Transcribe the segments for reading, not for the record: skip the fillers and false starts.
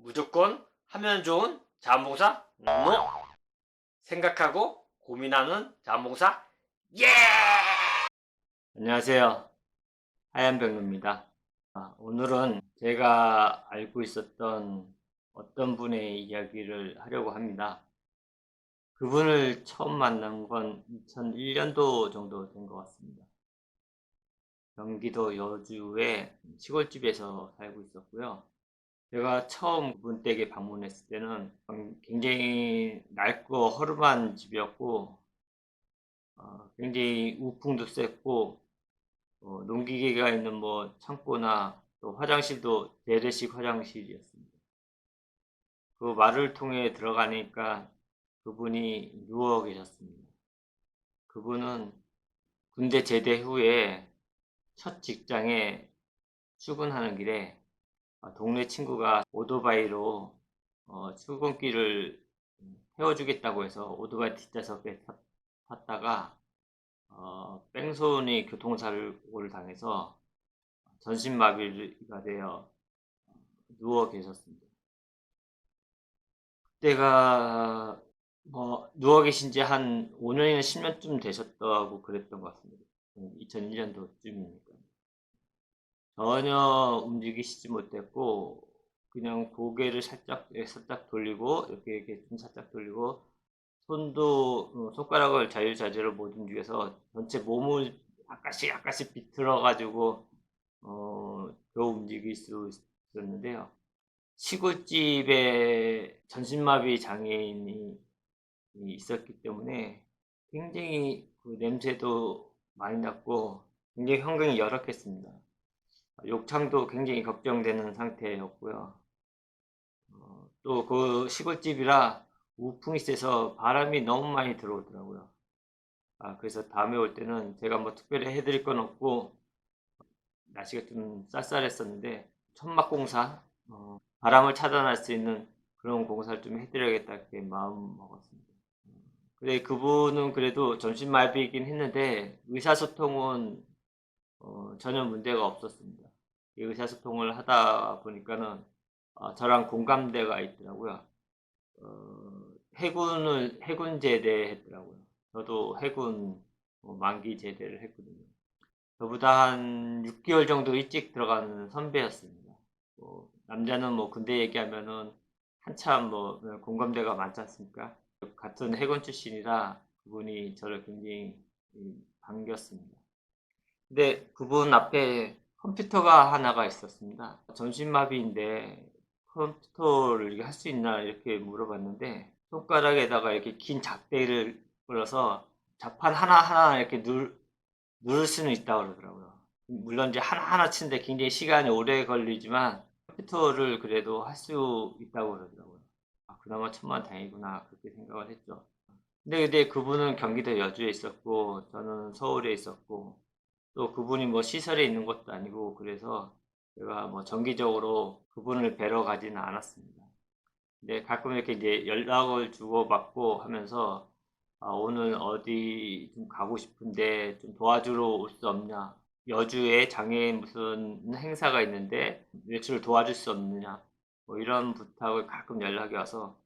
무조건 하면 좋은 자원봉사? NO! 생각하고 고민하는 자원봉사? 예! 안녕하세요. 하얀병입니다. 오늘은 제가 알고 있었던 어떤 분의 이야기를 하려고 합니다. 그분을 처음 만난 건 2001년도 정도 된 것 같습니다. 경기도 여주의 시골집에서 살고 있었고요. 제가 처음 그분 댁에 방문했을 때는 굉장히 낡고 허름한 집이었고, 굉장히 우풍도 셌고, 농기계가 있는 뭐 창고나 또 화장실도 재래식 화장실이었습니다. 그 말을 통해 들어가니까 그분이 누워 계셨습니다. 그분은 군대 제대 후에 첫 직장에 출근하는 길에 동네 친구가 오토바이로 출근길을 태워주겠다고 해서 오토바이 뒷좌석에 탔다가 뺑소니 교통사고를 당해서 전신마비가 되어 누워 계셨습니다. 그때가 뭐 누워 계신 지 한 5년이나 10년쯤 되셨다고 그랬던 것 같습니다. 2001년도쯤이니까. 전혀 움직이시지 못했고 그냥 고개를 살짝 돌리고 이렇게 좀 살짝 돌리고 손도 손가락을 자유자재로 못 움직여서 전체 몸을 약간씩 비틀어 가지고 겨우 움직일 수 있었는데요. 시골집에 전신마비 장애인이 있었기 때문에 굉장히 그 냄새도 많이 났고 굉장히 환경이 열악했습니다. 욕창도 굉장히 걱정되는 상태였고요. 또 그 시골집이라 우풍이 세서 바람이 너무 많이 들어오더라고요. 그래서 다음에 올 때는 제가 뭐 특별히 해드릴 건 없고 날씨가 좀 쌀쌀했었는데 천막공사, 바람을 차단할 수 있는 그런 공사를 좀 해드려야겠다 이렇게 마음 먹었습니다. 근데 그분은 그래도 전신마비이긴 했는데 의사소통은 전혀 문제가 없었습니다. 이 의사소통을 하다 보니까는 저랑 공감대가 있더라고요. 해군 제대했더라고요. 저도 해군 만기 제대를 했거든요. 저보다 한 6개월 정도 일찍 들어가는 선배였습니다. 남자는 뭐 군대 얘기하면은 한참 뭐 공감대가 많지 않습니까? 같은 해군 출신이라 그분이 저를 굉장히 반겼습니다. 근데 그분 앞에 컴퓨터가 하나가 있었습니다. 전신마비인데 컴퓨터를 할 수 있나 이렇게 물어봤는데 손가락에다가 이렇게 긴 작대를 걸어서 자판 하나하나 이렇게 누를 수는 있다고 그러더라고요. 물론 이제 하나하나 치는데 굉장히 시간이 오래 걸리지만 컴퓨터를 그래도 할 수 있다고 그러더라고요. 그나마 천만다행이구나 그렇게 생각을 했죠. 근데 그분은 경기도 여주에 있었고 저는 서울에 있었고 또 그분이 뭐 시설에 있는 것도 아니고 그래서 제가 뭐 정기적으로 그분을 뵈러 가지는 않았습니다. 근데 가끔 이렇게 이제 연락을 주고받고 하면서 오늘 어디 좀 가고 싶은데 좀 도와주러 올 수 없냐? 여주에 장애인 무슨 행사가 있는데 외출을 도와줄 수 없느냐? 뭐 이런 부탁을 가끔 연락이 와서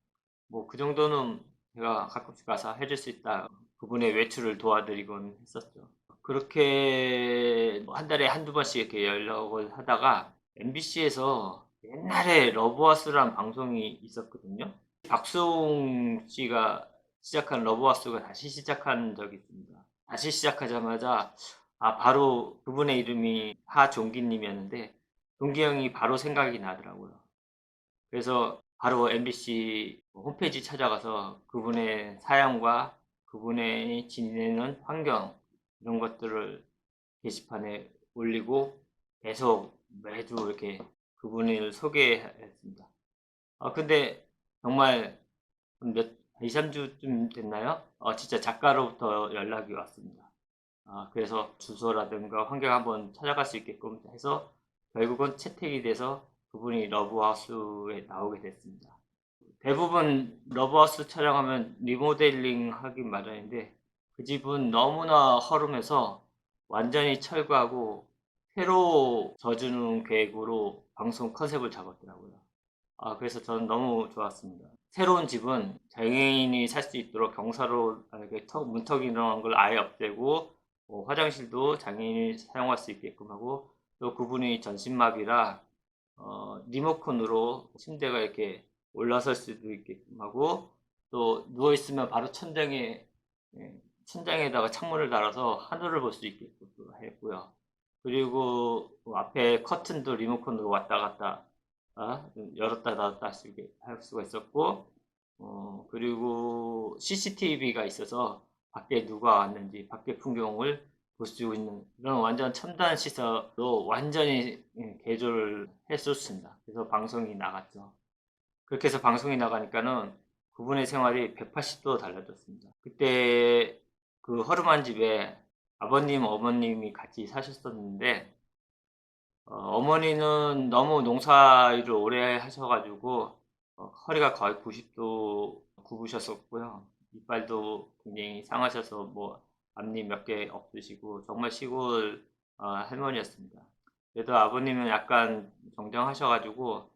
뭐 그 정도는 제가 가끔씩 가서 해줄 수 있다. 그분의 외출을 도와드리곤 했었죠. 그렇게 뭐 한 달에 한두 번씩 이렇게 연락을 하다가 MBC에서 옛날에 러브하우스라는 방송이 있었거든요. 박수홍 씨가 시작한 러브하우스가 다시 시작한 적이 있습니다. 다시 시작하자마자 바로 그분의 이름이 하종기 님이었는데 종기 형이 바로 생각이 나더라고요. 그래서 바로 MBC 홈페이지 찾아가서 그분의 사연과 그분의 지내는 환경 이런 것들을 게시판에 올리고 계속 매주 이렇게 그분을 소개했습니다. 근데 정말 몇 2-3 주쯤 됐나요? 진짜 작가로부터 연락이 왔습니다. 그래서 주소라든가 환경 한번 찾아갈 수 있게끔 해서 결국은 채택이 돼서 그분이 러브하우스에 나오게 됐습니다. 대부분 러브하우스 촬영하면 리모델링 하긴 마련인데 그 집은 너무나 허름해서 완전히 철거하고 새로 져주는 계획으로 방송 컨셉을 잡았더라고요. 그래서 저는 너무 좋았습니다. 새로운 집은 장애인이 살 수 있도록 경사로 이렇게 문턱 이런 걸 아예 없애고 화장실도 장애인이 사용할 수 있게끔 하고 또 그분이 전신마비라 리모컨으로 침대가 이렇게 올라설 수도 있게끔 하고 또 누워있으면 바로 예, 천장에다가 창문을 달아서 하늘을 볼 수 있게끔 했고요. 그리고 앞에 커튼도 리모컨으로 왔다 갔다 열었다 닫았다 할 수가 있었고 그리고 CCTV가 있어서 밖에 누가 왔는지 밖에 풍경을 볼 수 있는 그런 완전 첨단 시설로 완전히 개조를 했었습니다. 그래서 방송이 나갔죠. 그렇게 해서 방송이 나가니까는 그분의 생활이 180도 달라졌습니다. 그때 그 허름한 집에 아버님, 어머님이 같이 사셨었는데 어머니는 너무 농사일을 오래 하셔가지고 허리가 거의 90도 굽으셨었고요. 이빨도 굉장히 상하셔서 뭐 앞니 몇 개 없으시고 정말 시골 할머니였습니다. 그래도 아버님은 약간 정정하셔가지고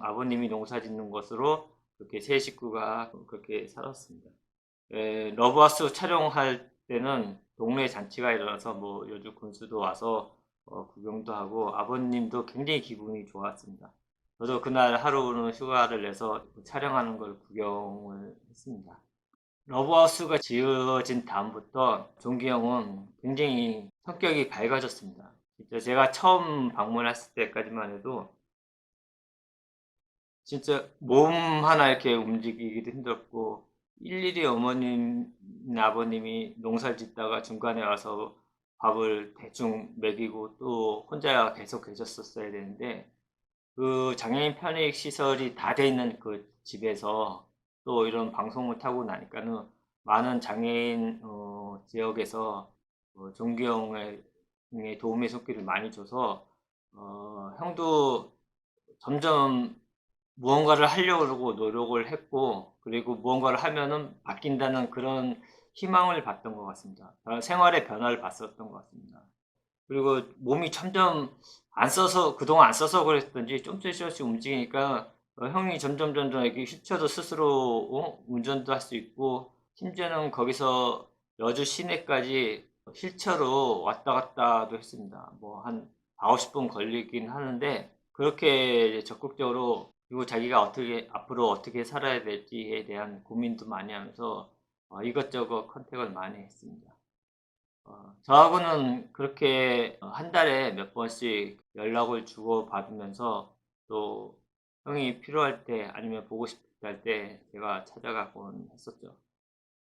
아버님이 농사 짓는 것으로 그렇게 세 식구가 그렇게 살았습니다. 러브하우스 촬영할 때는 동네 잔치가 일어나서 뭐 여주 군수도 와서 구경도 하고 아버님도 굉장히 기분이 좋았습니다. 저도 그날 하루는 휴가를 내서 촬영하는 걸 구경을 했습니다. 러브하우스가 지어진 다음부터 종기 형은 굉장히 성격이 밝아졌습니다. 진짜 제가 처음 방문했을 때까지만 해도 진짜 몸 하나 이렇게 움직이기도 힘들었고 일일이 어머님, 아버님이 농사를 짓다가 중간에 와서 밥을 대충 먹이고 또 혼자 계속 계셨었어야 되는데 그 장애인 편익 시설이 다 돼 있는 그 집에서 또 이런 방송을 타고 나니까는 많은 장애인 지역에서 종기형의 도움의 손길을 많이 줘서 형도 점점 무언가를 하려고 노력을 했고 그리고 무언가를 하면은 바뀐다는 그런 희망을 봤던 것 같습니다. 생활의 변화를 봤었던 것 같습니다. 그리고 몸이 점점 안 써서 그동안 안 써서 그랬던지 조금씩 움직이니까 형이 점점 이렇게 휠체어도 스스로 운전도 할 수 있고 심지어는 거기서 여주 시내까지 휠체어로 왔다 갔다도 했습니다. 뭐 한 4, 50분 걸리긴 하는데 그렇게 적극적으로 그리고 자기가 어떻게 앞으로 어떻게 살아야 될지에 대한 고민도 많이 하면서 이것저것 컨택을 많이 했습니다. 저하고는 그렇게 한 달에 몇 번씩 연락을 주고 받으면서 또 형이 필요할 때 아니면 보고 싶을 때 할 때 제가 찾아가곤 했었죠.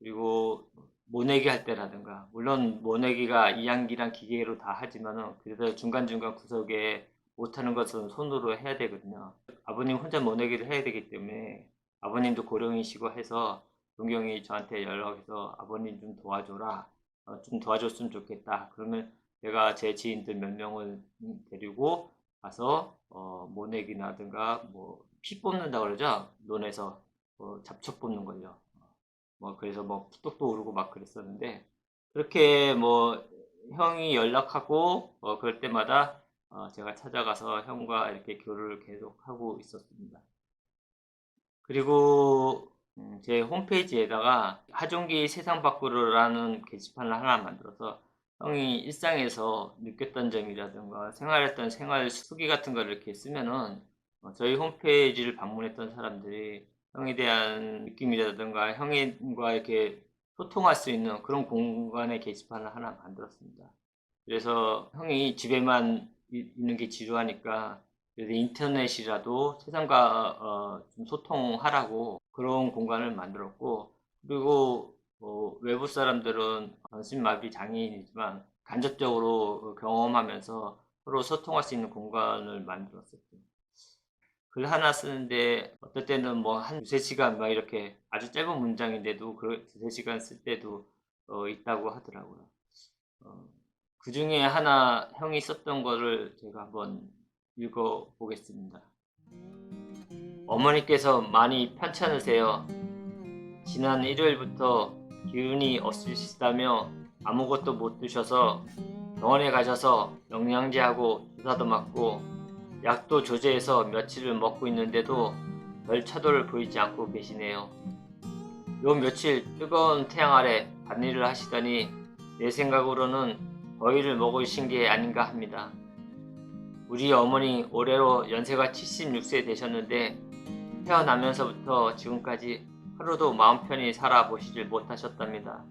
그리고 모내기 할 때라든가 물론 모내기가 이양기랑 기계로 다 하지만은 그래도 중간중간 구석에 못하는 것은 손으로 해야 되거든요. 아버님 혼자 모내기를 해야 되기 때문에 아버님도 고령이시고 해서 동경이 저한테 연락해서 아버님 좀 도와줘라. 좀 도와줬으면 좋겠다. 그러면 제가 제 지인들 몇 명을 데리고 가서 모내기라든가 뭐 피 뽑는다 그러죠. 논에서 잡초 뽑는 걸요. 뭐 그래서 뭐 푸떡도 오르고 막 그랬었는데 그렇게 뭐 형이 연락하고 그럴 때마다 제가 찾아가서 형과 이렇게 교류를 계속하고 있었습니다. 그리고 제 홈페이지에다가 하종기 세상 밖으로라는 게시판을 하나 만들어서 형이 일상에서 느꼈던 점이라든가 생활했던 생활 수기 같은 걸 이렇게 쓰면은 저희 홈페이지를 방문했던 사람들이 형에 대한 느낌이라든가 형과 이렇게 소통할 수 있는 그런 공간의 게시판을 하나 만들었습니다. 그래서 형이 집에만 있는 게 지루하니까 그래서 인터넷이라도 세상과 좀 소통하라고 그런 공간을 만들었고 그리고 외부 사람들은 전신마비 장애인이지만 간접적으로 경험하면서 서로 소통할 수 있는 공간을 만들었었죠. 글 하나 쓰는데 어떨 때는 뭐 한 두세 시간 막 이렇게 아주 짧은 문장인데도 그 두세 시간 쓸 때도 있다고 하더라고요. 그 중에 하나 형이 썼던 거를 제가 한번 읽어 보겠습니다. 어머니께서 많이 편찮으세요. 지난 일요일부터 기운이 없으시다며 아무것도 못 드셔서 병원에 가셔서 영양제하고 주사도 맞고 약도 조제해서 며칠을 먹고 있는데도 별 차도를 보이지 않고 계시네요. 요 며칠 뜨거운 태양 아래 밭일을 하시더니 내 생각으로는 더위를 먹으신 게 아닌가 합니다. 우리 어머니 올해로 연세가 76세 되셨는데 태어나면서부터 지금까지 하루도 마음 편히 살아보시질 못하셨답니다.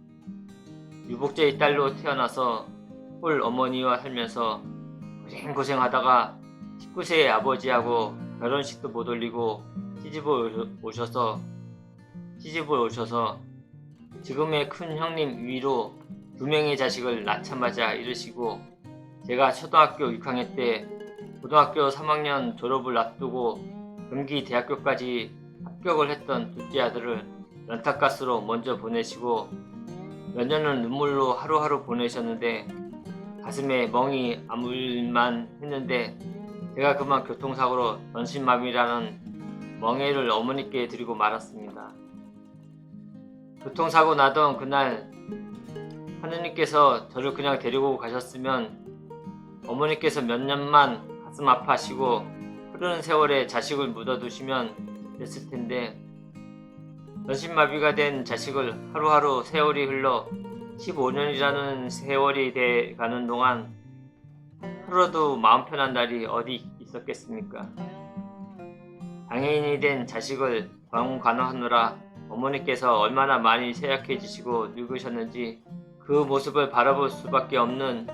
유복제의 딸로 태어나서 홀 어머니와 살면서 고생하다가 19세의 아버지하고 결혼식도 못 올리고 시집을 오셔서 지금의 큰 형님 위로 2명의 자식을 낳자마자 이르시고, 제가 초등학교 6학년 때 고등학교 3학년 졸업을 앞두고 경기 대학교까지 합격을 했던 둘째 아들을 연탄가스로 먼저 보내시고 몇 년을 눈물로 하루하루 보내셨는데 가슴에 멍이 아물만 했는데 제가 그만 교통사고로 전신마비라는 멍해를 어머니께 드리고 말았습니다. 교통사고 나던 그날 하느님께서 저를 그냥 데리고 가셨으면 어머니께서 몇 년만 가슴 아파하시고 흐르는 세월에 자식을 묻어두시면 됐을 텐데 전신마비가 된 자식을 하루하루 세월이 흘러 15년이라는 세월이 돼 가는 동안 하루라도 마음 편한 날이 어디 있었겠습니까? 장애인이 된 자식을 병간호하느라 어머니께서 얼마나 많이 쇠약해지시고 늙으셨는지 그 모습을 바라볼 수밖에 없는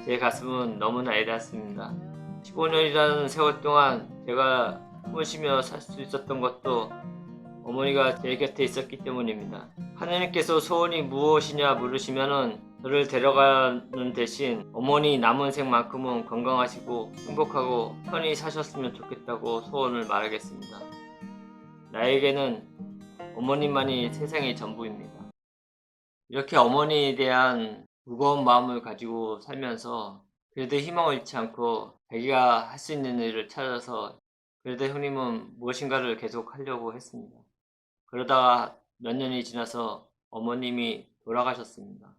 제 가슴은 너무나 애닿습니다. 15년이라는 세월 동안 제가 숨을 쉬며 살 수 있었던 것도 어머니가 제 곁에 있었기 때문입니다. 하느님께서 소원이 무엇이냐 물으시면은 저를 데려가는 대신 어머니 남은 생만큼은 건강하시고 행복하고 편히 사셨으면 좋겠다고 소원을 말하겠습니다. 나에게는 어머니만이 세상의 전부입니다. 이렇게 어머니에 대한 무거운 마음을 가지고 살면서 그래도 희망을 잃지 않고 자기가 할 수 있는 일을 찾아서 그래도 형님은 무엇인가를 계속 하려고 했습니다. 그러다가 몇 년이 지나서 어머님이 돌아가셨습니다.